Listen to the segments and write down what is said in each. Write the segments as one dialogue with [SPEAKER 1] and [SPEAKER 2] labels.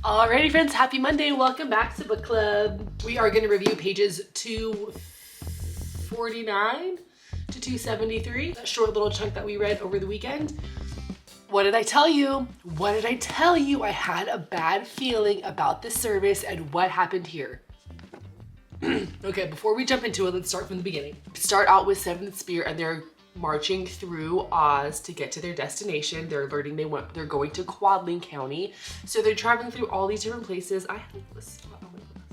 [SPEAKER 1] Alrighty friends, happy Monday. Welcome back to book club. We are going to review pages 249 to 273, that short little chunk that we read over the weekend. What did I tell you? What did I tell you? I had a bad feeling about this service and what happened here. Okay, before we jump into it, let's start from the beginning. Start out with 7th Spear and they're marching through Oz to get to their destination. They're learning they're going to Quadling County. So they're traveling through all these different places. I have this spot on my glasses.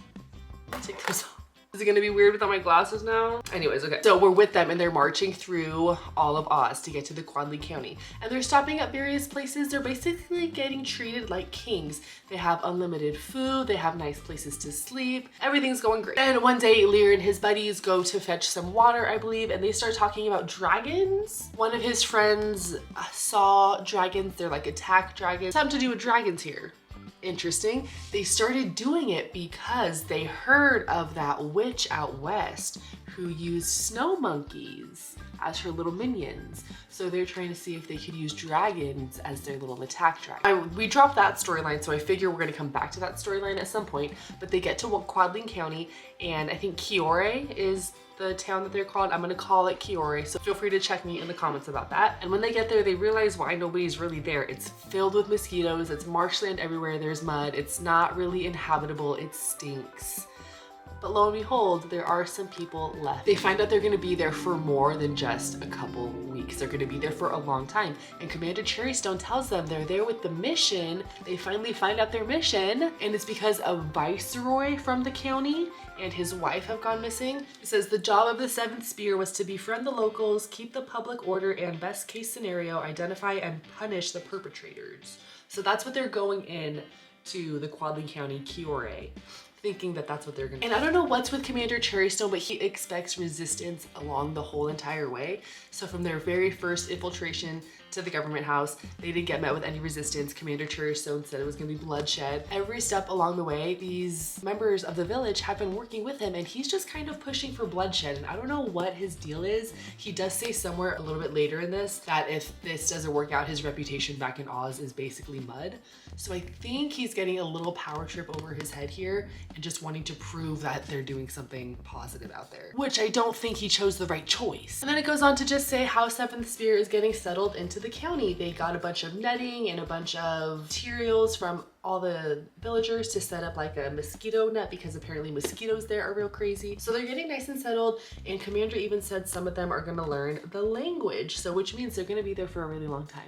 [SPEAKER 1] I'll take those off. Is it gonna be weird without my glasses now? Anyways, okay. So we're with them and they're marching through all of Oz to get to the Quadling County. And they're stopping at various places. They're basically getting treated like kings. They have unlimited food. They have nice places to sleep. Everything's going great. And one day, Liir and his buddies go to fetch some water, I believe, and they start talking about dragons. One of his friends saw dragons. They're like attack dragons. Something to do with dragons here. Interesting. They started doing it because they heard of that witch out west who used snow monkeys as her little minions. So they're trying to see if they could use dragons as their little attack dragon. We dropped that storyline, so I figure we're gonna come back to that storyline at some point, but they get to Quadling County and I think Kiore is the town that they're called. I'm gonna call it Kiore, so feel free to check me in the comments about that. And when they get there, they realize why nobody's really there. It's filled with mosquitoes, it's marshland everywhere, there's mud, it's not really inhabitable, it stinks. But lo and behold, there are some people left. They find out they're gonna be there for more than just a couple weeks. They're gonna be there for a long time. And Commander Cherrystone tells them they're there with the mission. They finally find out their mission, and it's because a viceroy from the county and his wife have gone missing. It says the job of the 7th Spear was to befriend the locals, keep the public order, and best case scenario, identify and punish the perpetrators. So that's what they're going in to the Quadling County Kiore, thinking that that's what they're gonna do. And I don't know what's with Commander Cherrystone, but he expects resistance along the whole entire way. So from their very first infiltration to the government house, they didn't get met with any resistance. Commander Cherrystone said it was gonna be bloodshed. Every step along the way, these members of the village have been working with him and he's just kind of pushing for bloodshed. And I don't know what his deal is. He does say somewhere a little bit later in this that if this doesn't work out, his reputation back in Oz is basically mud. So I think he's getting a little power trip over his head here and just wanting to prove that they're doing something positive out there, which I don't think he chose the right choice. And then it goes on to just say how 7th Spear is getting settled into the county. They got a bunch of netting and a bunch of materials from all the villagers to set up like a mosquito net because apparently mosquitoes there are real crazy. So they're getting nice and settled, and Commander even said some of them are gonna learn the language, so which means they're gonna be there for a really long time.